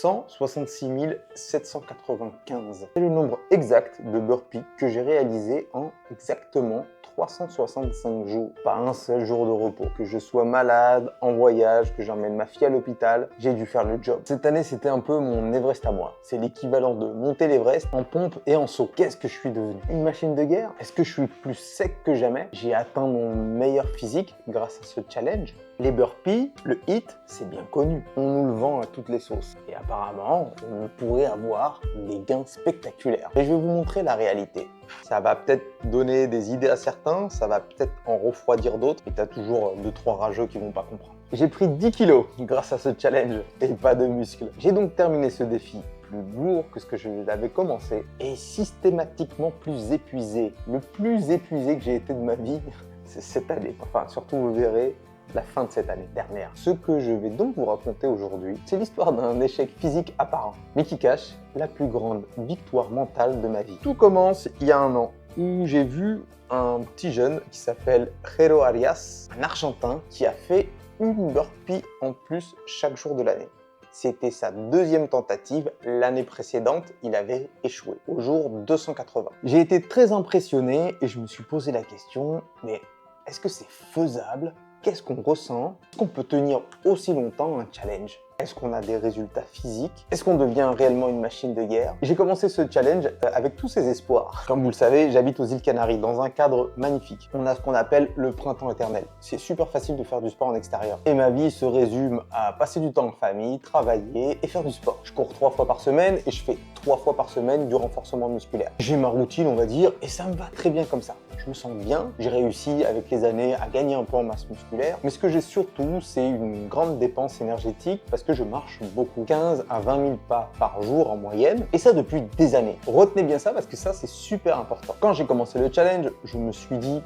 166 795. C'est le nombre exact de burpees que j'ai réalisé en exactement 365 jours, pas un seul jour de repos. Que je sois malade, en voyage, que j'emmène ma fille à l'hôpital, j'ai dû faire le job. Cette année, c'était un peu mon Everest à moi. C'est l'équivalent de monter l'Everest en pompe et en saut. Qu'est-ce que je suis devenu? Une machine de guerre? Est-ce que je suis plus sec que jamais? J'ai atteint mon meilleur physique grâce à ce challenge. Les burpees, le HIIT, c'est bien connu. On nous le vend à toutes les sauces. Et apparemment, on pourrait avoir des gains spectaculaires. Et je vais vous montrer la réalité. Ça va peut-être donner des idées à certains, ça va peut-être en refroidir d'autres. Et t'as toujours 2-3 rageux qui vont pas comprendre. J'ai pris 10 kilos grâce à ce challenge et pas de muscles. J'ai donc terminé ce défi plus lourd que ce que je l'avais commencé et systématiquement plus épuisé. Le plus épuisé que j'ai été de ma vie, c'est cette année. Enfin, surtout vous verrez la fin de cette année dernière. Ce que je vais donc vous raconter aujourd'hui, c'est l'histoire d'un échec physique apparent, mais qui cache la plus grande victoire mentale de ma vie. Tout commence il y a un an, où j'ai vu un petit jeune qui s'appelle Jero Arias, un Argentin qui a fait une burpee en plus chaque jour de l'année. C'était sa deuxième tentative. L'année précédente, il avait échoué au jour 280. J'ai été très impressionné et je me suis posé la question, mais est-ce que c'est faisable? Qu'est-ce qu'on ressent? Est-ce qu'on peut tenir aussi longtemps un challenge? Est-ce qu'on a des résultats physiques? Est-ce qu'on devient réellement une machine de guerre? J'ai commencé ce challenge avec tous ces espoirs. Comme vous le savez, j'habite aux îles Canaries dans un cadre magnifique. On a ce qu'on appelle le printemps éternel. C'est super facile de faire du sport en extérieur. Et ma vie se résume à passer du temps en famille, travailler et faire du sport. Je cours 3 fois par semaine et je fais 3 fois par semaine du renforcement musculaire. J'ai ma routine, on va dire, et ça me va très bien comme ça. Je me sens bien. J'ai réussi avec les années à gagner un peu en masse musculaire. Mais ce que j'ai surtout, c'est une grande dépense énergétique parce que je marche beaucoup, 15 à 20 000 pas par jour en moyenne, et ça depuis des années. Retenez bien ça parce que ça c'est super important. Quand j'ai commencé le challenge, je me suis dit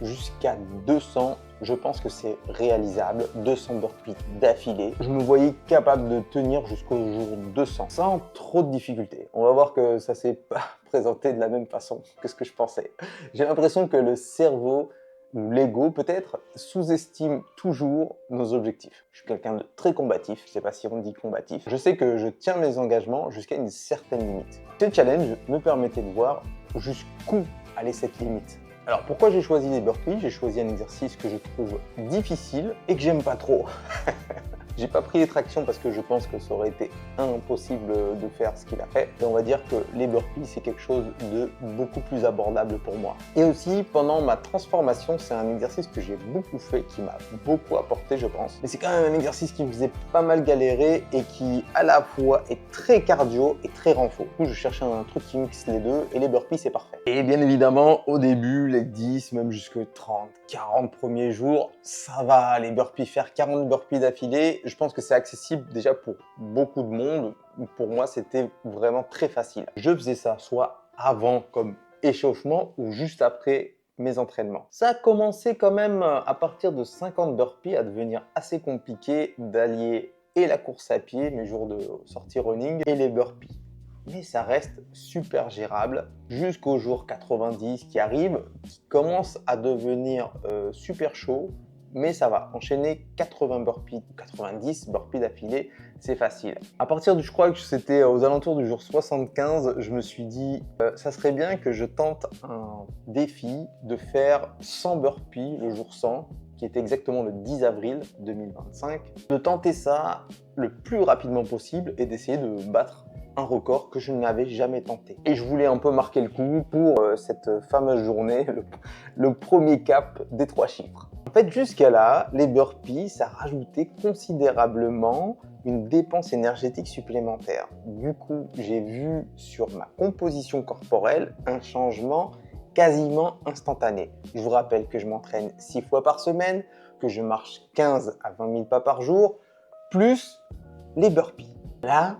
jusqu'à 200, je pense que c'est réalisable, 200 burpees d'affilée. Je me voyais capable de tenir jusqu'au jour 200 sans trop de difficultés. On va voir que ça s'est pas présenté de la même façon que ce que je pensais. J'ai l'impression que le cerveau ou l'ego peut-être sous-estime toujours nos objectifs. Je suis quelqu'un de très combatif, je sais pas si on dit combatif. Je sais que je tiens mes engagements jusqu'à une certaine limite. Ce challenge me permettait de voir jusqu'où allait cette limite. Alors pourquoi j'ai choisi les burpees? J'ai choisi un exercice que je trouve difficile et que j'aime pas trop. J'ai pas pris les tractions parce que je pense que ça aurait été impossible de faire ce qu'il a fait. Et on va dire que les burpees, c'est quelque chose de beaucoup plus abordable pour moi. Et aussi, pendant ma transformation, c'est un exercice que j'ai beaucoup fait, qui m'a beaucoup apporté, je pense. Mais c'est quand même un exercice qui me faisait pas mal galérer et qui, à la fois, est très cardio et très renfo. Du coup, je cherchais un truc qui mixe les deux et les burpees, c'est parfait. Et bien évidemment, au début, les 10, même jusqu'aux 30, 40 premiers jours, ça va, les burpees, faire 40 burpees d'affilée. Je pense que c'est accessible déjà pour beaucoup de monde. Pour moi, c'était vraiment très facile. Je faisais ça soit avant comme échauffement ou juste après mes entraînements. Ça a commencé quand même à partir de 50 burpees à devenir assez compliqué d'allier et la course à pied, mes jours de sortie running, et les burpees. Mais ça reste super gérable jusqu'au jour 90 qui arrive, qui commence à devenir super chaud. Mais ça va, enchaîner 80 burpees, 90 burpees d'affilée, c'est facile. À partir du, je crois que c'était aux alentours du jour 75, je me suis dit, ça serait bien que je tente un défi de faire 100 burpees le jour 100, qui était exactement le 10 avril 2025, de tenter ça le plus rapidement possible et d'essayer de battre un record que je n'avais jamais tenté. Et je voulais un peu marquer le coup pour cette fameuse journée, le premier cap des 3 chiffres. En fait, jusqu'à là, les burpees, ça rajoutait considérablement une dépense énergétique supplémentaire. Du coup, j'ai vu sur ma composition corporelle un changement quasiment instantané. Je vous rappelle que je m'entraîne 6 fois par semaine, que je marche 15 à 20 000 pas par jour, plus les burpees. Là,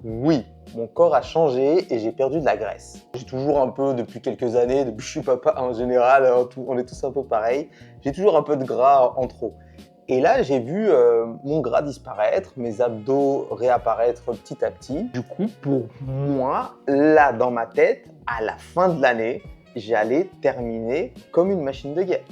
oui, mon corps a changé et j'ai perdu de la graisse. J'ai toujours un peu, depuis quelques années, depuis que je suis papa en général, on est tous un peu pareil, j'ai toujours un peu de gras en trop. Et là, j'ai vu mon gras disparaître, mes abdos réapparaître petit à petit. Du coup, pour moi, là, dans ma tête, à la fin de l'année, j'allais terminer comme une machine de guerre.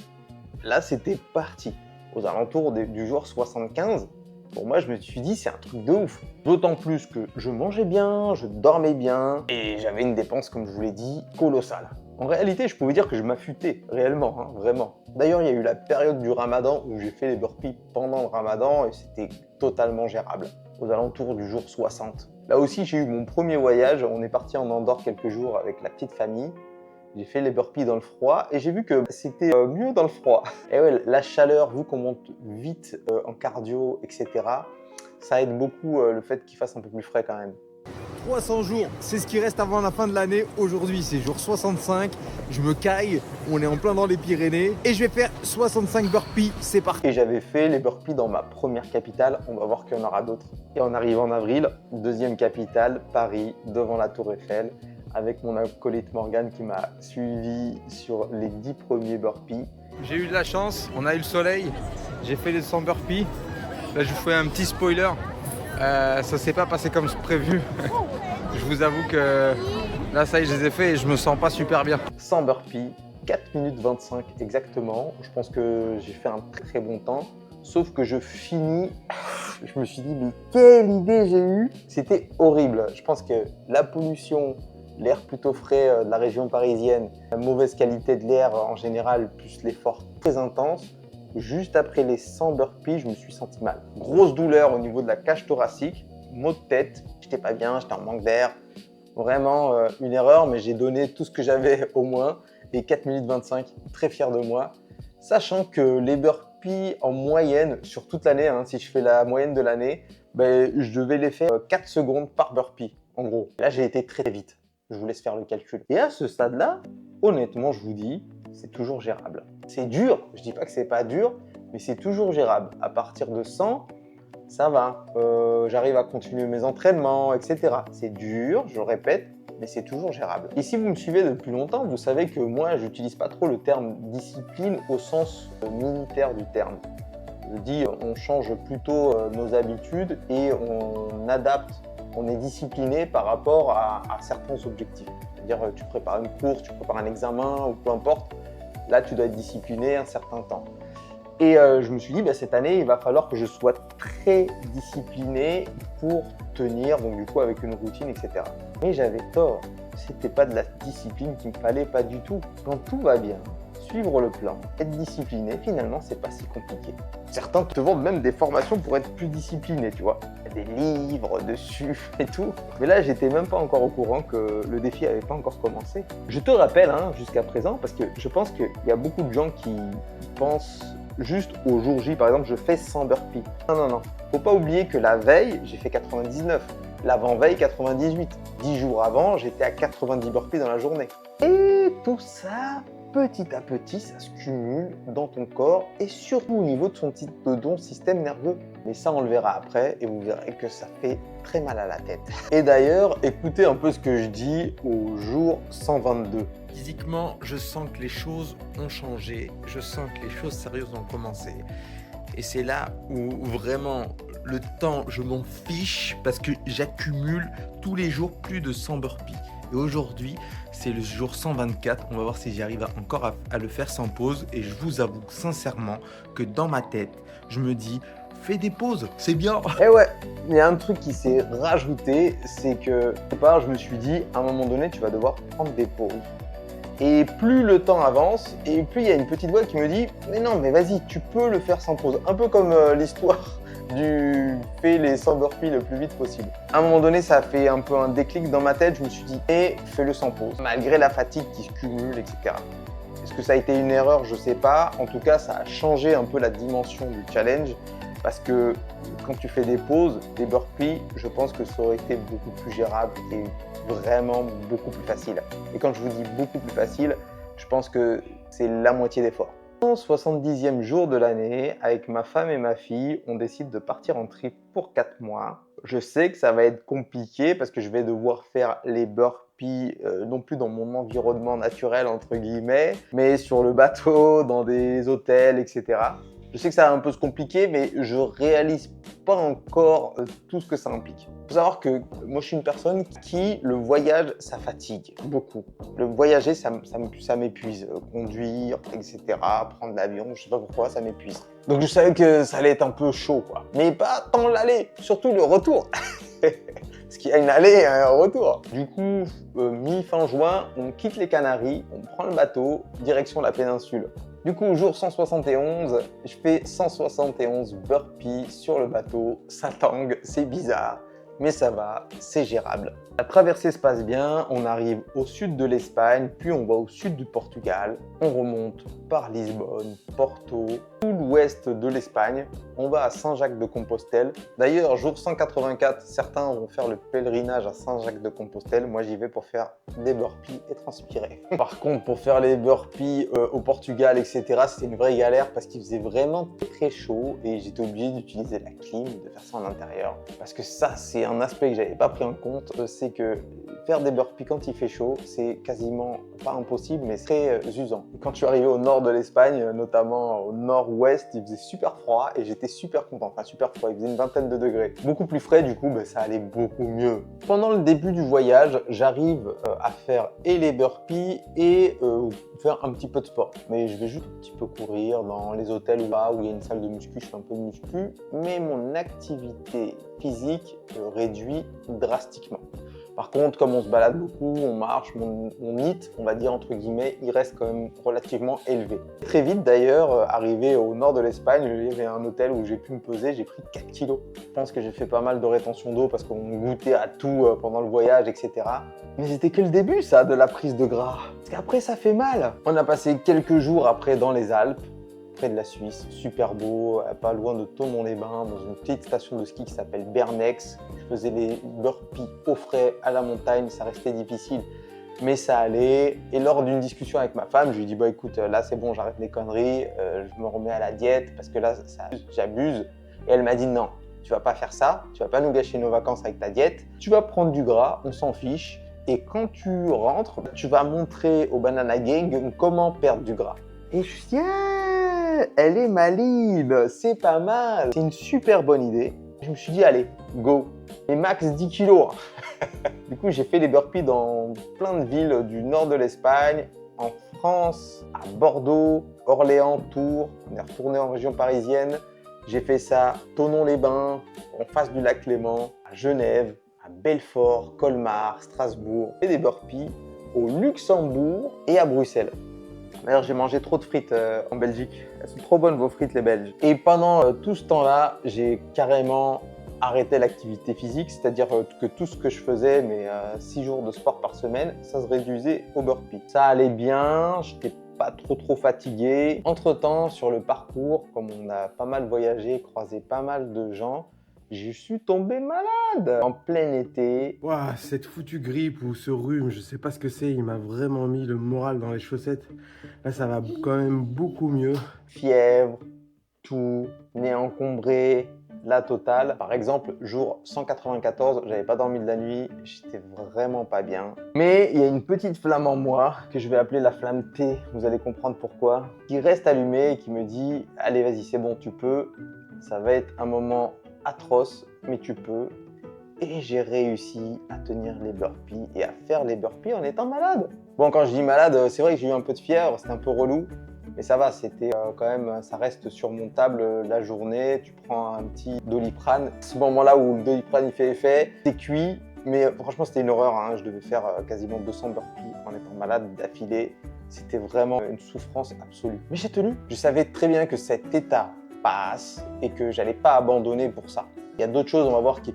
Là, c'était parti. Aux alentours du jour 75, Pour moi, je me suis dit, c'est un truc de ouf. D'autant plus que je mangeais bien, je dormais bien et j'avais une dépense, comme je vous l'ai dit, colossale. En réalité, je pouvais dire que je m'affûtais, réellement, hein, vraiment. D'ailleurs, il y a eu la période du ramadan où j'ai fait les burpees pendant le ramadan et c'était totalement gérable, aux alentours du jour 60. Là aussi, j'ai eu mon premier voyage. On est parti en Andorre quelques jours avec la petite famille. J'ai fait les burpees dans le froid et j'ai vu que c'était mieux dans le froid. Et ouais, la chaleur, vu qu'on monte vite en cardio, etc., ça aide beaucoup le fait qu'il fasse un peu plus frais quand même. 300 jours, c'est ce qui reste avant la fin de l'année. Aujourd'hui, c'est jour 65. Je me caille, on est en plein dans les Pyrénées et je vais faire 65 burpees. C'est parti. Et j'avais fait les burpees dans ma première capitale. On va voir qu'il y en aura d'autres. Et on arrive en avril, deuxième capitale, Paris, devant la Tour Eiffel, avec mon acolyte Morgane qui m'a suivi sur les 10 premiers burpees. J'ai eu de la chance, on a eu le soleil. J'ai fait les 100 burpees. Là, je vous fais un petit spoiler. Ça s'est pas passé comme prévu. Je vous avoue que là, ça y est, je les ai fait et je me sens pas super bien. 100 burpees, 4 minutes 25 exactement. Je pense que j'ai fait un très bon temps. Sauf que je finis, je me suis dit, mais quelle idée j'ai eue! C'était horrible. Je pense que la pollution, l'air plutôt frais de la région parisienne, la mauvaise qualité de l'air en général, plus l'effort très intense. Juste après les 100 burpees, je me suis senti mal. Grosse douleur au niveau de la cage thoracique, maux de tête, j'étais pas bien, j'étais en manque d'air. Vraiment une erreur, mais j'ai donné tout ce que j'avais au moins. Et 4 minutes 25, très fier de moi. Sachant que les burpees en moyenne, sur toute l'année, hein, si je fais la moyenne de l'année, ben, je devais les faire 4 secondes par burpee, en gros. Là, j'ai été très vite. Je vous laisse faire le calcul. Et à ce stade-là, honnêtement, je vous dis, c'est toujours gérable. C'est dur, je dis pas que c'est pas dur, mais c'est toujours gérable. À partir de 100, ça va. J'arrive à continuer mes entraînements, etc. C'est dur, je le répète, mais c'est toujours gérable. Et si vous me suivez depuis longtemps, vous savez que moi, j'utilise pas trop le terme discipline au sens militaire du terme. Je dis, on change plutôt nos habitudes et on adapte, on est discipliné par rapport à certains objectifs. C'est-à-dire, tu prépares une course, tu prépares un examen ou peu importe. Là, tu dois être discipliné un certain temps. Et je me suis dit, cette année, il va falloir que je sois très discipliné pour tenir, donc du coup avec une routine, etc. Mais j'avais tort, c'était pas de la discipline qu'il me fallait, pas du tout. Quand tout va bien, suivre le plan, être discipliné, finalement, c'est pas si compliqué. Certains te vendent même des formations pour être plus discipliné, tu vois. Il y a des livres dessus et tout. Mais là, j'étais même pas encore au courant que le défi avait pas encore commencé. Je te rappelle, jusqu'à présent, parce que je pense qu'il y a beaucoup de gens qui pensent juste au jour J, par exemple, je fais 100 burpees. Non. Faut pas oublier que la veille, j'ai fait 99. L'avant-veille, 98. 10 jours avant, j'étais à 90 burpees dans la journée. Et tout ça, petit à petit, ça se cumule dans ton corps et surtout au niveau de ton système nerveux. Mais ça, on le verra après et vous verrez que ça fait très mal à la tête. Et d'ailleurs, écoutez un peu ce que je dis au jour 122. Physiquement, je sens que les choses ont changé. Je sens que les choses sérieuses ont commencé. Et c'est là où vraiment le temps, je m'en fiche parce que j'accumule tous les jours plus de 100 burpees. Et aujourd'hui, c'est le jour 124. On va voir si j'arrive encore à le faire sans pause. Et je vous avoue sincèrement que dans ma tête, je me dis, fais des pauses, c'est bien. Et ouais, il y a un truc qui s'est rajouté, c'est que au départ, je me suis dit, à un moment donné, tu vas devoir prendre des pauses. Et plus le temps avance, et plus il y a une petite voix qui me dit « Mais non, mais vas-y, tu peux le faire sans pause. » Un peu comme l'histoire du « Fais les 100 burpees le plus vite possible ». À un moment donné, ça a fait un peu un déclic dans ma tête. Je me suis dit « Et fais-le sans pause », malgré la fatigue qui se cumule, etc. Est-ce que ça a été une erreur? Je sais pas. En tout cas, ça a changé un peu la dimension du challenge. Parce que quand tu fais des pauses, des burpees, je pense que ça aurait été beaucoup plus gérable et vraiment beaucoup plus facile. Et quand je vous dis beaucoup plus facile, je pense que c'est la moitié d'effort. Au 70e jour de l'année, avec ma femme et ma fille, on décide de partir en trip pour 4 mois. Je sais que ça va être compliqué parce que je vais devoir faire les burpees non plus dans mon environnement naturel, entre guillemets, mais sur le bateau, dans des hôtels, etc. Je sais que ça va un peu se compliquer, mais je réalise pas encore tout ce que ça implique. Il faut savoir que moi, je suis une personne qui, le voyage, ça fatigue beaucoup. Le voyager, ça m'épuise. Conduire, etc., prendre l'avion, je sais pas pourquoi, ça m'épuise. Donc je savais que ça allait être un peu chaud, quoi. Mais pas tant l'aller, surtout le retour. Parce qu'il y a une allée et un retour. Du coup, mi-fin juin, on quitte les Canaries, on prend le bateau, direction la péninsule. Du coup, jour 171, je fais 171 burpees sur le bateau. Ça tangue, c'est bizarre, mais ça va, c'est gérable. La traversée se passe bien, on arrive au sud de l'Espagne, puis on va au sud du Portugal. On remonte par Lisbonne, Porto, tout l'ouest de l'Espagne. On va à Saint-Jacques-de-Compostelle. D'ailleurs, jour 184, certains vont faire le pèlerinage à Saint-Jacques-de-Compostelle. Moi, j'y vais pour faire des burpees et transpirer. Par contre, pour faire les burpees au Portugal, etc., c'était une vraie galère parce qu'il faisait vraiment très chaud et j'étais obligé d'utiliser la clim, de faire ça en intérieur. Parce que ça, c'est un aspect que j'avais pas pris en compte, c'est que faire des burpees quand il fait chaud, c'est quasiment pas impossible, mais très usant. Quand je suis arrivé au nord de l'Espagne, notamment au nord-ouest, il faisait super froid et j'étais super content. Enfin, super froid, il faisait une vingtaine de degrés. Beaucoup plus frais, du coup, ça allait beaucoup mieux. Pendant le début du voyage, j'arrive à faire et les burpees et faire un petit peu de sport. Mais je vais juste un petit peu courir dans les hôtels où il y a une salle de muscu, je fais un peu de muscu. Mais mon activité physique réduit drastiquement. Par contre, comme on se balade beaucoup, on marche, mon NEAT, on va dire entre guillemets, il reste quand même relativement élevé. Très vite d'ailleurs, arrivé au nord de l'Espagne, il y avait un hôtel où j'ai pu me peser, j'ai pris 4 kilos. Je pense que j'ai fait pas mal de rétention d'eau parce qu'on goûtait à tout pendant le voyage, etc. Mais c'était que le début ça, de la prise de gras. Parce qu'après ça fait mal. On a passé quelques jours après dans les Alpes, près de la Suisse, super beau, pas loin de Thonon-les-Bains, dans une petite station de ski qui s'appelle Bernex. Je faisais les burpees au frais à la montagne, ça restait difficile, mais ça allait. Et lors d'une discussion avec ma femme, je lui ai dit bah écoute, là c'est bon, j'arrête les conneries, je me remets à la diète parce que là j'abuse. Et elle m'a dit non, tu vas pas faire ça, tu vas pas nous gâcher nos vacances avec ta diète, tu vas prendre du gras, on s'en fiche. Et quand tu rentres, tu vas montrer au Banana Gang comment perdre du gras. Et je me suis dit, ah, elle est maligne, c'est pas mal. C'est une super bonne idée. Je me suis dit, allez, go. Et max 10 kilos. Du coup, j'ai fait les burpees dans plein de villes du nord de l'Espagne, en France, à Bordeaux, Orléans, Tours. On est retourné en région parisienne. J'ai fait ça à Thonon-les-Bains, en face du lac Léman, à Genève, à Belfort, Colmar, Strasbourg. Et des burpees au Luxembourg et à Bruxelles. D'ailleurs, j'ai mangé trop de frites en Belgique. Elles sont trop bonnes, vos frites, les Belges. Et pendant tout ce temps-là, j'ai carrément arrêté l'activité physique, c'est-à-dire que tout ce que je faisais, mes 6 jours de sport par semaine, ça se réduisait au burpee. Ça allait bien, j'étais pas trop fatigué. Entre-temps, sur le parcours, comme on a pas mal voyagé, croisé pas mal de gens, je suis tombé malade en plein été. Ouah, cette foutue grippe ou ce rhume, je sais pas ce que c'est, il m'a vraiment mis le moral dans les chaussettes. Là, ça va quand même beaucoup mieux. Fièvre, tout, nez encombré, la totale. Par exemple, jour 194, j'avais pas dormi de la nuit, j'étais vraiment pas bien. Mais il y a une petite flamme en moi, que je vais appeler la flamme T, vous allez comprendre pourquoi, qui reste allumée et qui me dit « Allez, vas-y, c'est bon, tu peux. Ça va être un moment atroce, mais tu peux. » Et j'ai réussi à tenir les burpees et à faire les burpees en étant malade. Bon, quand je dis malade, c'est vrai que j'ai eu un peu de fièvre, c'était un peu relou. Mais ça va, c'était quand même, ça reste surmontable la journée. Tu prends un petit Doliprane. À ce moment-là où le Doliprane il fait effet, t'es cuit. Mais franchement, c'était une horreur. Hein. Je devais faire quasiment 200 burpees en étant malade d'affilée. C'était vraiment une souffrance absolue. Mais j'ai tenu. Je savais très bien que cet état passe et que j'allais pas abandonner pour ça. Il y a d'autres choses, on va voir, qui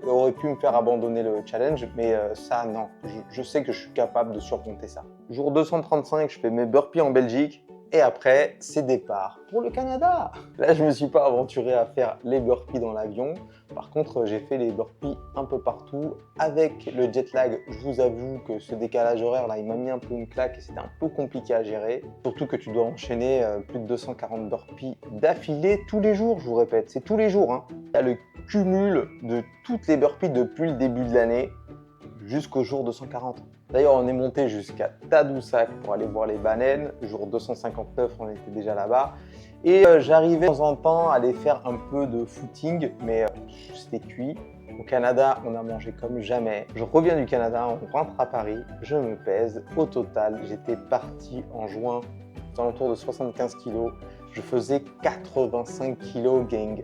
auraient pu me faire abandonner le challenge, mais ça, non. Je sais que je suis capable de surmonter ça. Jour 235, je fais mes burpees en Belgique. Et après, c'est départ pour le Canada. Là, je ne me suis pas aventuré à faire les burpees dans l'avion. Par contre, j'ai fait les burpees un peu partout. Avec le jet lag, je vous avoue que ce décalage horaire, là, il m'a mis un peu une claque et c'était un peu compliqué à gérer. Surtout que tu dois enchaîner plus de 240 burpees d'affilée tous les jours, je vous répète. C'est tous les jours. Hein. Il y a le cumul de toutes les burpees depuis le début de l'année jusqu'au jour 240. D'ailleurs, on est monté jusqu'à Tadoussac pour aller voir les baleines. Jour 259, on était déjà là-bas. Et j'arrivais de temps en temps à aller faire un peu de footing, mais c'était cuit. Au Canada, on a mangé comme jamais. Je reviens du Canada, on rentre à Paris, je me pèse. Au total, j'étais parti en juin aux alentours de 75 kilos. Je faisais 85 kilos, gang.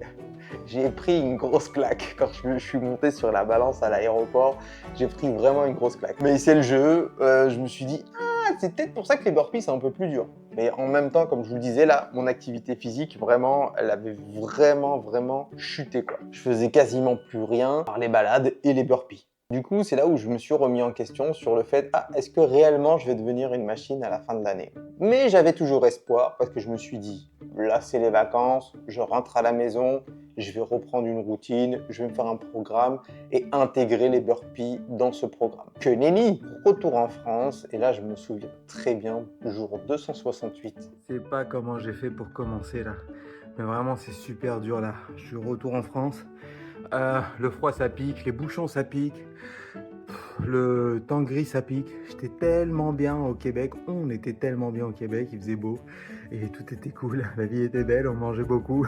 J'ai pris une grosse claque quand je suis monté sur la balance à l'aéroport. J'ai pris vraiment une grosse claque. Mais c'est le jeu. Je me suis dit, ah, c'est peut-être pour ça que les burpees, c'est un peu plus dur. Mais en même temps, comme je vous le disais, là, mon activité physique, vraiment, elle avait vraiment chuté, quoi. Je faisais quasiment plus rien par les balades et les burpees. Du coup, c'est là où je me suis remis en question sur le fait, ah, est-ce que réellement je vais devenir une machine à la fin de l'année? Mais j'avais toujours espoir parce que je me suis dit, là, c'est les vacances, je rentre à la maison, je vais reprendre une routine, je vais me faire un programme et intégrer les burpees dans ce programme. Que nenni, retour en France, et là je me souviens très bien, jour 268. Je sais pas comment j'ai fait pour commencer là, mais vraiment c'est super dur là. Je suis retour en France, le froid ça pique, les bouchons ça pique, le temps gris ça pique. J'étais tellement bien au Québec, on était tellement bien au Québec, il faisait beau et tout était cool, la vie était belle, on mangeait beaucoup.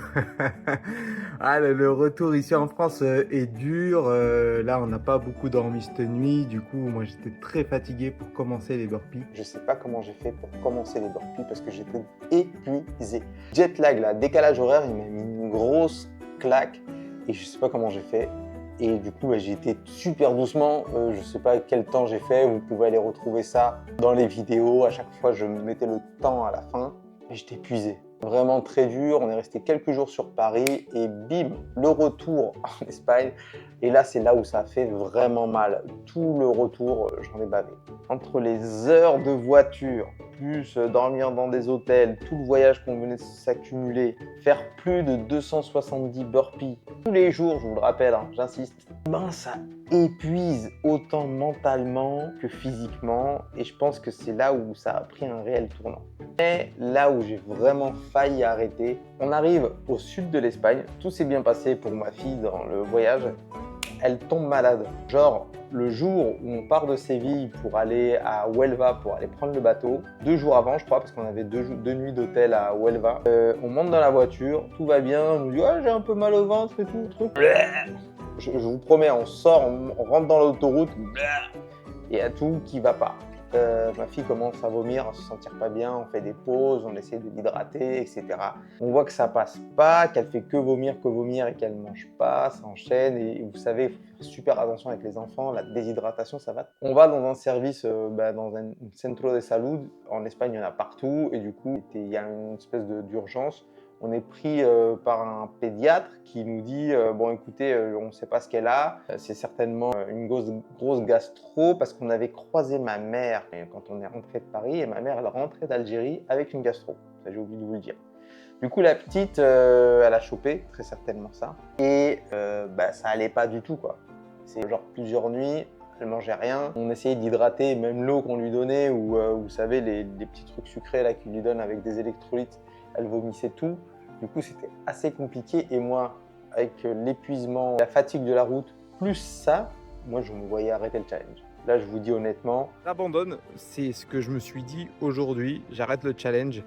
Ah, le retour ici en France est dur, là on n'a pas beaucoup dormi cette nuit, du coup moi j'étais très fatigué pour commencer les burpees. Je sais pas comment j'ai fait pour commencer les burpees parce que j'étais épuisé. Jet lag là, décalage horaire, il m'a mis une grosse claque et je sais pas comment j'ai fait. Et du coup, j'ai été super doucement. Je sais pas quel temps j'ai fait. Vous pouvez aller retrouver ça dans les vidéos. À chaque fois, je mettais le temps à la fin. Et j'étais épuisé. Vraiment très dur. On est resté quelques jours sur Paris. Et bim, le retour en Espagne. Et là, c'est là où ça a fait vraiment mal. Tout le retour, j'en ai bavé. Entre les heures de voiture, plus dormir dans des hôtels, tout le voyage qu'on venait de s'accumuler, faire plus de 270 burpees tous les jours, je vous le rappelle, hein, j'insiste, ben ça épuise autant mentalement que physiquement et je pense que c'est là où ça a pris un réel tournant. Et là où j'ai vraiment failli arrêter, on arrive au sud de l'Espagne, tout s'est bien passé pour ma fille dans le voyage, elle tombe malade. Genre, le jour où on part de Séville pour aller à Huelva, pour aller prendre le bateau, 2 jours avant, je crois, parce qu'on avait deux nuits d'hôtel à Huelva, on monte dans la voiture, tout va bien, on nous dit « Ah, j'ai un peu mal au ventre et tout, le truc. » Je vous promets, on sort, on rentre dans l'autoroute, et il y a tout qui va pas. Ma fille commence à vomir, à se sentir pas bien, on fait des pauses, on essaie de l'hydrater, etc. On voit que ça passe pas, qu'elle fait que vomir et qu'elle mange pas, ça enchaîne et vous savez, il faut faire super attention avec les enfants, la déshydratation ça va. On va dans un service, dans un centro de salud, en Espagne il y en a partout et du coup il y a une espèce d'urgence. On est pris par un pédiatre qui nous dit bon écoutez, on ne sait pas ce qu'elle a, c'est certainement une grosse gastro parce qu'on avait croisé ma mère quand on est rentré de Paris et ma mère elle rentrait d'Algérie avec une gastro, ça j'ai oublié de vous le dire. Du coup la petite elle a chopé très certainement ça et ça allait pas du tout quoi. C'est genre plusieurs nuits, elle mangeait rien, on essayait d'hydrater même l'eau qu'on lui donnait ou vous savez les petits trucs sucrés là qu'ils lui donnent avec des électrolytes. Elle vomissait tout. Du coup, c'était assez compliqué. Et moi, avec l'épuisement, la fatigue de la route, plus ça, moi, je me voyais arrêter le challenge. Là, je vous dis honnêtement. J'abandonne, c'est ce que je me suis dit aujourd'hui. J'arrête le challenge.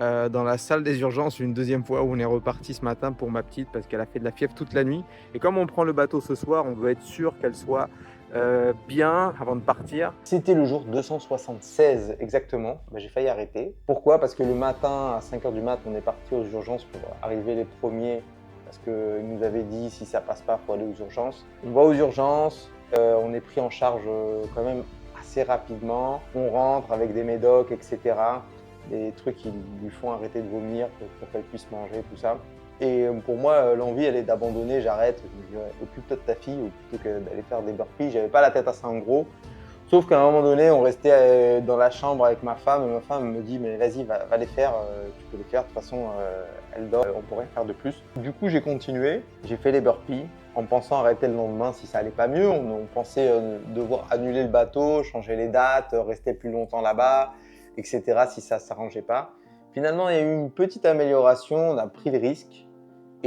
Dans la salle des urgences, une deuxième fois où on est reparti ce matin pour ma petite parce qu'elle a fait de la fièvre toute la nuit. Et comme on prend le bateau ce soir, on veut être sûr qu'elle soit bien avant de partir. C'était le jour 276 exactement, j'ai failli arrêter. Pourquoi? Parce que le matin, à 5h du mat, on est parti aux urgences pour arriver les premiers. Parce qu'ils nous avaient dit, si ça passe pas, il faut aller aux urgences. On va aux urgences, on est pris en charge quand même assez rapidement. On rentre avec des médocs, etc. Des trucs qui lui font arrêter de vomir pour qu'elle puisse manger, tout ça. Et pour moi, l'envie, elle est d'abandonner, j'arrête. Je me dis, ouais, occupe-toi de ta fille plutôt que d'aller faire des burpees. J'avais pas la tête assez en gros. Sauf qu'à un moment donné, on restait dans la chambre avec ma femme. Et ma femme me dit, mais vas-y, va les faire. Tu peux les faire. De toute façon, elle dort. On pourrait faire de plus. Du coup, j'ai continué. J'ai fait les burpees en pensant arrêter le lendemain si ça allait pas mieux. On pensait devoir annuler le bateau, changer les dates, rester plus longtemps là-bas, etc. si ça s'arrangeait pas. Finalement, il y a eu une petite amélioration. On a pris le risque.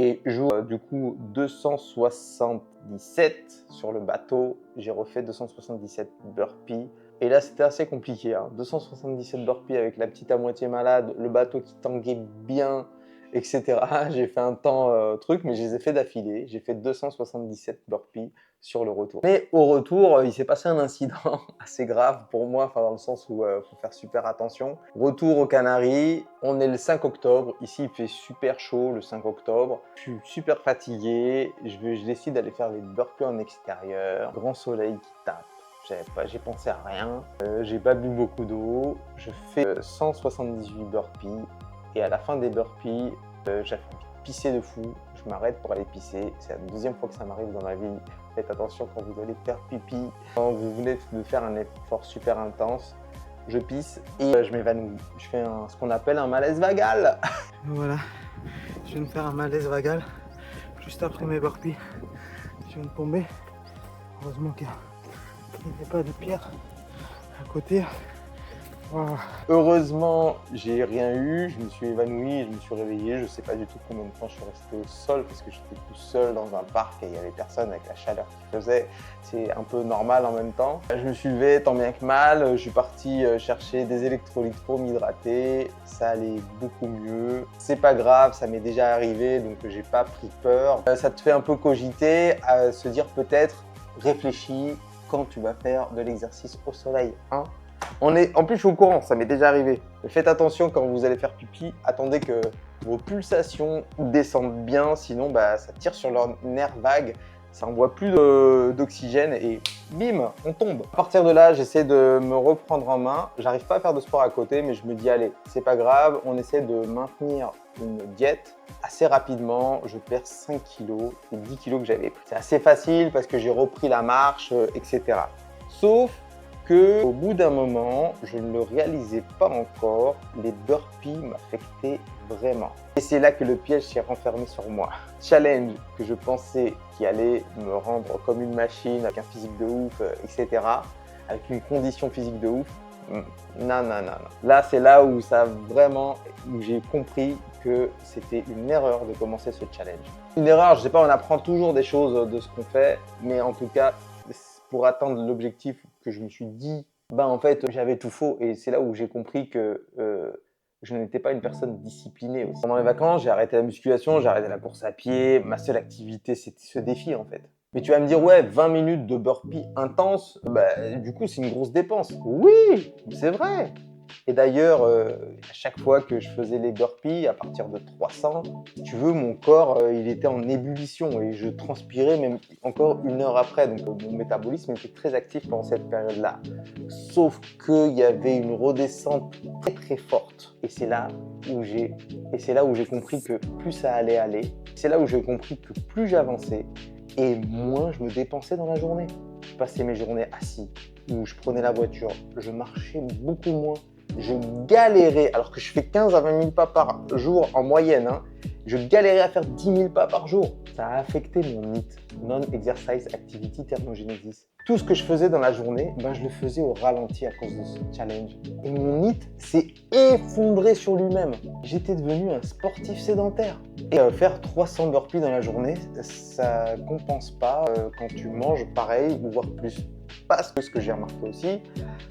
Et jour du coup 277 sur le bateau, j'ai refait 277 burpees. Et là c'était assez compliqué, hein. 277 burpees avec la petite à moitié malade, le bateau qui tanguait bien. etc. J'ai fait un temps truc, mais je les ai fait d'affilée. J'ai fait 277 burpees sur le retour. Mais au retour, il s'est passé un incident assez grave pour moi, enfin dans le sens où faut faire super attention. Retour aux Canaries, on est le 5 octobre. Ici, il fait super chaud le 5 octobre. Je suis super fatigué. Je décide d'aller faire les burpees en extérieur. Grand soleil qui tape. J'ai pensé à rien. J'ai pas bu beaucoup d'eau. Je fais 178 burpees. Et à la fin des burpees, j'avais envie de pisser de fou. Je m'arrête pour aller pisser. C'est la deuxième fois que ça m'arrive dans ma vie. Faites attention quand vous allez faire pipi. Quand vous venez de faire un effort super intense, je pisse et je m'évanouis. Je fais ce qu'on appelle un malaise vagal. Voilà, je viens de faire un malaise vagal juste après mes burpees. Je viens de tomber. Heureusement qu'il n'y avait pas de pierre à côté. Wow. Heureusement, j'ai rien eu, je me suis évanoui, je me suis réveillé, je sais pas du tout combien de temps je suis resté au sol parce que j'étais tout seul dans un parc et il y avait personne avec la chaleur qu'il faisait. C'est un peu normal en même temps. Je me suis levé tant bien que mal, je suis parti chercher des électrolytes pour m'hydrater, ça allait beaucoup mieux. C'est pas grave, ça m'est déjà arrivé donc j'ai pas pris peur. Ça te fait un peu cogiter, à se dire peut-être, réfléchis quand tu vas faire de l'exercice au soleil, hein. En plus, je suis au courant, ça m'est déjà arrivé. Mais faites attention quand vous allez faire pipi, attendez que vos pulsations descendent bien, sinon ça tire sur leur nerf vague, ça envoie plus d'oxygène et bim, on tombe. À partir de là, j'essaie de me reprendre en main. J'arrive pas à faire de sport à côté, mais je me dis allez, c'est pas grave, on essaie de maintenir une diète. Assez rapidement, je perds 5 kilos, les 10 kilos que j'avais pris. C'est assez facile parce que j'ai repris la marche, etc. Sauf qu'au bout d'un moment, je ne le réalisais pas encore, les burpees m'affectaient vraiment. Et c'est là que le piège s'est renfermé sur moi. Challenge que je pensais qui allait me rendre comme une machine, avec un physique de ouf, etc. Avec une condition physique de ouf. Non. Là, c'est là où où j'ai compris que c'était une erreur de commencer ce challenge. Une erreur, je sais pas, on apprend toujours des choses de ce qu'on fait, mais en tout cas, pour atteindre l'objectif que je me suis dit, en fait, j'avais tout faux. Et c'est là où j'ai compris que je n'étais pas une personne disciplinée aussi. Pendant les vacances, j'ai arrêté la musculation, j'ai arrêté la course à pied. Ma seule activité, c'était ce défi en fait. Mais tu vas me dire, ouais, 20 minutes de burpee intense, du coup, c'est une grosse dépense. Oui, c'est vrai. Et d'ailleurs, à chaque fois que je faisais les burpees, à partir de 300, si tu veux, mon corps, il était en ébullition et je transpirais même encore 1 heure après. Donc, mon métabolisme était très actif pendant cette période-là. Sauf qu'il y avait une redescente très très forte. Et c'est là où j'ai compris que plus ça allait aller. C'est là où j'ai compris que plus j'avançais et moins je me dépensais dans la journée. Je passais mes journées assis ou je prenais la voiture. Je marchais beaucoup moins. Je galérais, alors que je fais 15 à 20 000 pas par jour en moyenne, je galérais à faire 10 000 pas par jour. Ça a affecté mon NEAT, Non-Exercise Activity Thermogenesis. Tout ce que je faisais dans la journée, je le faisais au ralenti à cause de ce challenge. Et mon NEAT s'est effondré sur lui-même. J'étais devenu un sportif sédentaire. Et faire 300 burpees dans la journée, ça compense pas quand tu manges pareil ou voire plus. Parce que ce que j'ai remarqué aussi,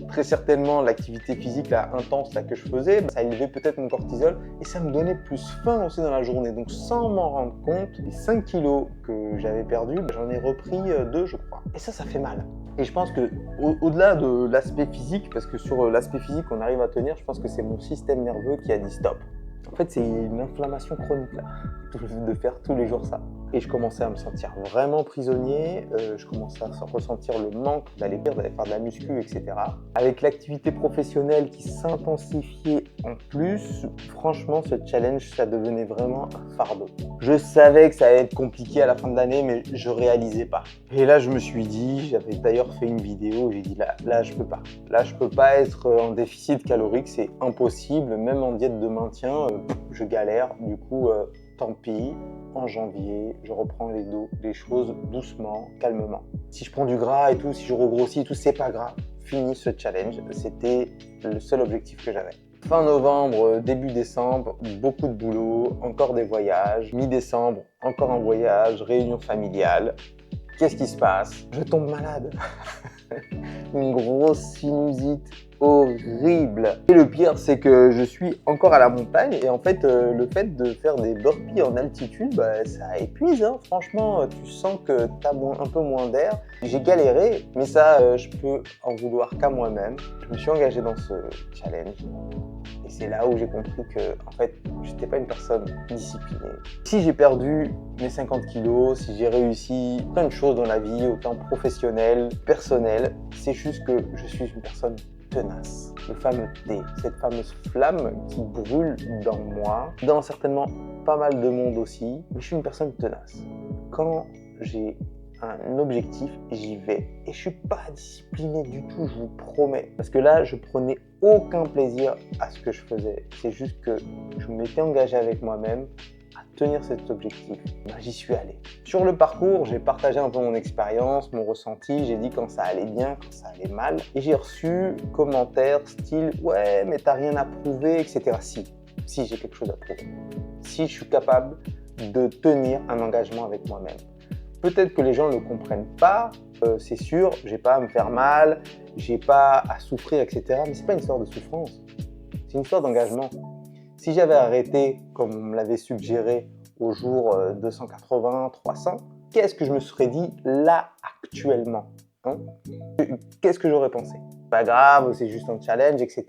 très certainement l'activité physique intense que je faisais, ça élevait peut-être mon cortisol et ça me donnait plus faim aussi dans la journée. Donc sans m'en rendre compte, les 5 kilos que j'avais perdus, j'en ai repris 2 je crois. Et ça fait mal. Et je pense que au-delà de l'aspect physique, parce que sur l'aspect physique on arrive à tenir, je pense que c'est mon système nerveux qui a dit stop. En fait, c'est une inflammation chronique là, de faire tous les jours ça. Et je commençais à me sentir vraiment prisonnier, je commençais à ressentir le manque d'aller faire de la muscu, etc. Avec l'activité professionnelle qui s'intensifiait en plus, franchement, ce challenge, ça devenait vraiment un fardeau. Je savais que ça allait être compliqué à la fin de l'année, mais je réalisais pas. Et là, je me suis dit, j'avais d'ailleurs fait une vidéo, j'ai dit là, je peux pas. Là, je peux pas être en déficit calorique, c'est impossible, même en diète de maintien, je galère. Du coup, tant pis, en janvier, je reprends les choses doucement, calmement. Si je prends du gras et tout, si je regrossis et tout, c'est pas grave. Fini ce challenge, c'était le seul objectif que j'avais. Fin novembre, début décembre, beaucoup de boulot, encore des voyages. Mi-décembre, encore un voyage, réunion familiale. qu'est-ce qui se passe? Je tombe malade. Une grosse sinusite horrible. Et le pire, c'est que je suis encore à la montagne et en fait, le fait de faire des burpees en altitude, bah, ça épuise. Hein. Franchement, tu sens que tu as un peu moins d'air. J'ai galéré, mais ça, je peux en vouloir qu'à moi-même. Je me suis engagé dans ce challenge. Et c'est là où j'ai compris que, en fait, je n'étais pas une personne disciplinée. Si j'ai perdu mes 50 kilos, si j'ai réussi plein de choses dans la vie, autant professionnelle, personnelle, c'est juste que je suis une personne tenace. Le fameux T, cette fameuse flamme qui brûle dans moi, dans certainement pas mal de monde aussi, mais je suis une personne tenace. Quand j'ai un objectif, j'y vais. Et je suis pas discipliné du tout, je vous promets. Parce que là, je prenais aucun plaisir à ce que je faisais. C'est juste que je m'étais engagé avec moi-même à tenir cet objectif. Ben, j'y suis allé. Sur le parcours, j'ai partagé un peu mon expérience, mon ressenti. J'ai dit quand ça allait bien, quand ça allait mal. Et j'ai reçu commentaires style « Ouais, mais t'as rien à prouver, etc. » Si j'ai quelque chose à prouver. Si je suis capable de tenir un engagement avec moi-même. Peut-être que les gens ne le comprennent pas, c'est sûr, j'ai pas à me faire mal, j'ai pas à souffrir, etc. Mais c'est pas une histoire de souffrance, c'est une histoire d'engagement. Si j'avais arrêté, comme on me l'avait suggéré, au jour 280, 300, qu'est-ce que je me serais dit là, actuellement, hein? Qu'est-ce que j'aurais pensé? Pas grave, c'est juste un challenge, etc.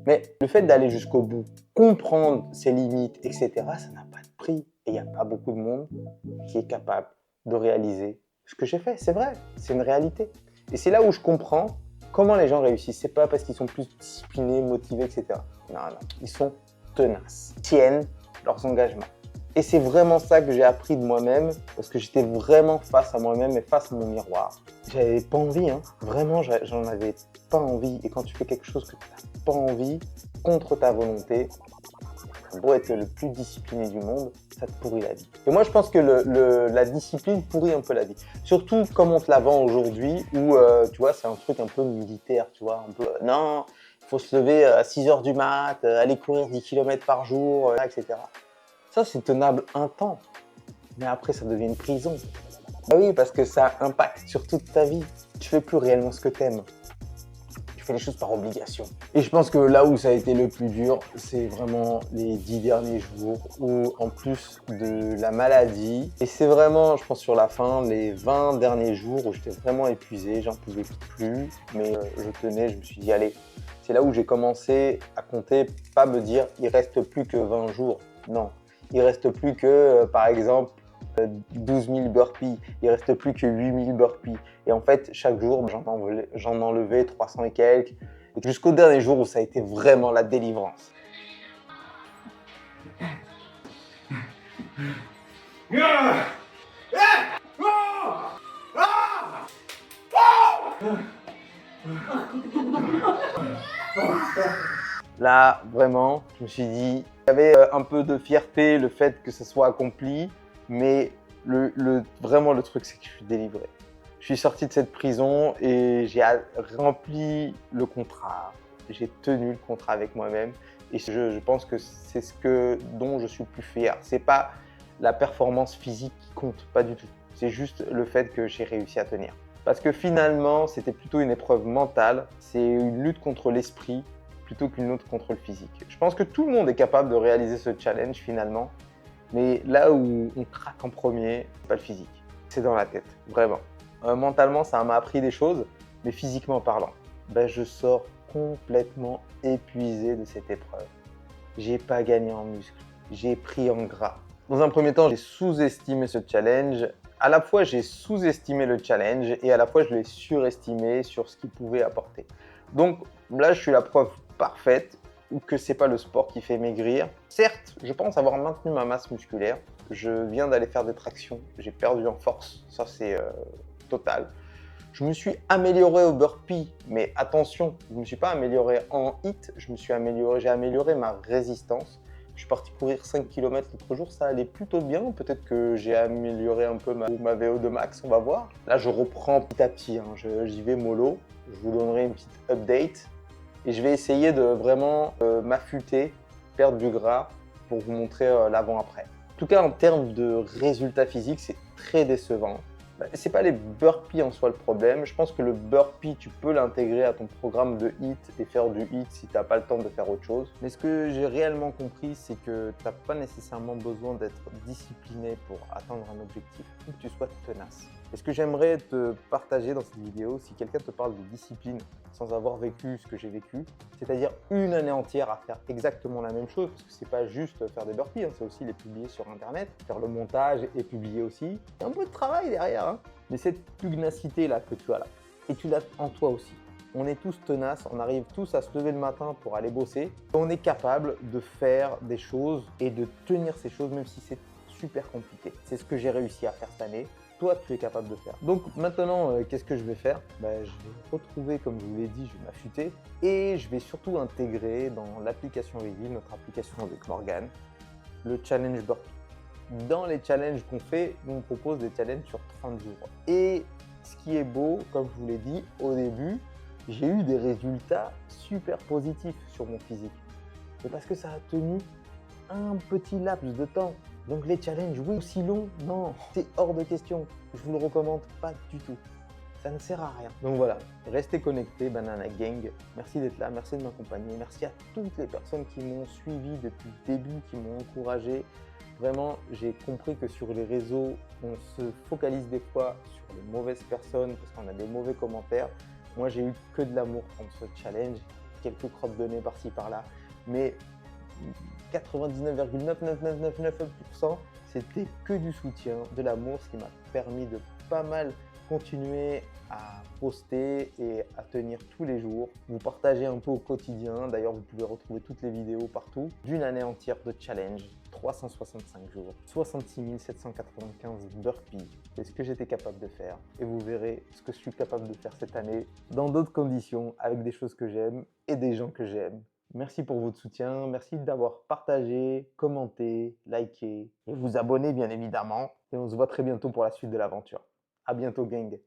Mais le fait d'aller jusqu'au bout, comprendre ses limites, etc., ça n'a pas de prix. Et il n'y a pas beaucoup de monde qui est capable de réaliser ce que j'ai fait. C'est vrai, c'est une réalité. Et c'est là où je comprends comment les gens réussissent. C'est pas parce qu'ils sont plus disciplinés, motivés, etc. Non, non, ils sont tenaces, tiennent leurs engagements. Et c'est vraiment ça que j'ai appris de moi-même, parce que j'étais vraiment face à moi-même et face à mon miroir. J'avais pas envie, hein. Vraiment, j'en avais pas envie. Et quand tu fais quelque chose que tu n'as pas envie, contre ta volonté, beau être le plus discipliné du monde, ça te pourrit la vie. Et moi, je pense que la discipline pourrit un peu la vie. Surtout comme on te la vend aujourd'hui, où, tu vois, c'est un truc un peu militaire, tu vois, un peu, non, il faut se lever à 6 h du mat, aller courir 10 km par jour, etc. Ça, c'est tenable un temps, mais après, ça devient une prison. Ah oui, parce que ça impacte sur toute ta vie. Tu fais plus réellement ce que t'aimes. Tu fais les choses par obligation. Et je pense que là où ça a été le plus dur, c'est vraiment les 10 derniers jours où, en plus de la maladie, et c'est vraiment, je pense sur la fin, les 20 derniers jours où j'étais vraiment épuisé, j'en pouvais plus, mais je tenais, je me suis dit, allez, c'est là où j'ai commencé à compter, pas me dire, il reste plus que 20 jours. Non, il reste plus que, par exemple, 12 000 burpees, il reste plus que 8 000 burpees. Et en fait, chaque jour, j'en enlevais 300 et quelques, jusqu'au dernier jour où ça a été vraiment la délivrance. Là, vraiment, je me suis dit, il y avait un peu de fierté, le fait que ça soit accompli, mais vraiment le truc, c'est que je suis délivré. Je suis sorti de cette prison et j'ai rempli le contrat. J'ai tenu le contrat avec moi-même et je pense que c'est dont je suis le plus fier. C'est pas la performance physique qui compte, pas du tout. C'est juste le fait que j'ai réussi à tenir. Parce que finalement, c'était plutôt une épreuve mentale. C'est une lutte contre l'esprit plutôt qu'une lutte contre le physique. Je pense que tout le monde est capable de réaliser ce challenge finalement. Mais là où on craque en premier, c'est pas le physique. C'est dans la tête, vraiment. Mentalement, ça m'a appris des choses, mais physiquement parlant, je sors complètement épuisé de cette épreuve. J'ai pas gagné en muscle, j'ai pris en gras. Dans un premier temps, j'ai sous-estimé ce challenge. À la fois, j'ai sous-estimé le challenge et à la fois, je l'ai surestimé sur ce qu'il pouvait apporter. Donc là, je suis la preuve parfaite que c'est pas le sport qui fait maigrir. Certes, je pense avoir maintenu ma masse musculaire. Je viens d'aller faire des tractions, j'ai perdu en force, ça c'est total. Je me suis amélioré au burpee, mais attention, je ne me suis pas amélioré en HIIT, j'ai amélioré ma résistance. Je suis parti courir 5 km l'autre jour, ça allait plutôt bien. Peut-être que j'ai amélioré un peu ma VO2 max, on va voir. Là, je reprends petit à petit, hein. J'y vais mollo. Je vous donnerai une petite update. Et je vais essayer de vraiment m'affûter, perdre du gras pour vous montrer l'avant-après. En tout cas, en termes de résultats physiques, c'est très décevant. C'est pas les burpees en soi le problème. Je pense que le burpee, tu peux l'intégrer à ton programme de HIIT et faire du HIIT si tu n'as pas le temps de faire autre chose. Mais ce que j'ai réellement compris, c'est que tu n'as pas nécessairement besoin d'être discipliné pour atteindre un objectif. Il faut que tu sois tenace. Et ce que j'aimerais te partager dans cette vidéo, si quelqu'un te parle de discipline sans avoir vécu ce que j'ai vécu, c'est-à-dire une année entière à faire exactement la même chose, parce que c'est pas juste faire des burpees, hein, c'est aussi les publier sur internet, faire le montage et publier aussi. Il y a un peu de travail derrière, hein. Mais cette pugnacité là que tu as là, et tu l'as en toi aussi. On est tous tenaces, on arrive tous à se lever le matin pour aller bosser. On est capable de faire des choses et de tenir ces choses même si c'est super compliqué. C'est ce que j'ai réussi à faire cette année. Toi, tu es capable de faire. Donc maintenant, qu'est-ce que je vais faire? Je vais retrouver, comme je vous l'ai dit, je vais m'affûter et je vais surtout intégrer dans l'application Wegovy, notre application avec Morgane, le challenge burpee. Dans les challenges qu'on fait, nous on propose des challenges sur 30 jours. Et ce qui est beau, comme je vous l'ai dit au début, j'ai eu des résultats super positifs sur mon physique. C'est parce que ça a tenu un petit laps de temps. Donc les challenges, oui, aussi longs, non, c'est hors de question. Je vous le recommande pas du tout. Ça ne sert à rien. Donc voilà, restez connectés, Banana Gang. Merci d'être là, merci de m'accompagner. Merci à toutes les personnes qui m'ont suivi depuis le début, qui m'ont encouragé. Vraiment, j'ai compris que sur les réseaux, on se focalise des fois sur les mauvaises personnes parce qu'on a des mauvais commentaires. Moi, j'ai eu que de l'amour pendant ce challenge, quelques crottes de nez par-ci par-là, mais 99,99999%, c'était que du soutien, de l'amour, ce qui m'a permis de pas mal continuer à poster et à tenir tous les jours, vous partager un peu au quotidien. D'ailleurs, vous pouvez retrouver toutes les vidéos partout d'une année entière de challenge, 365 jours, 66 795 burpees. C'est ce que j'étais capable de faire et vous verrez ce que je suis capable de faire cette année dans d'autres conditions, avec des choses que j'aime et des gens que j'aime. Merci pour votre soutien, merci d'avoir partagé, commenté, liké et vous abonné bien évidemment. Et on se voit très bientôt pour la suite de l'aventure. À bientôt gang.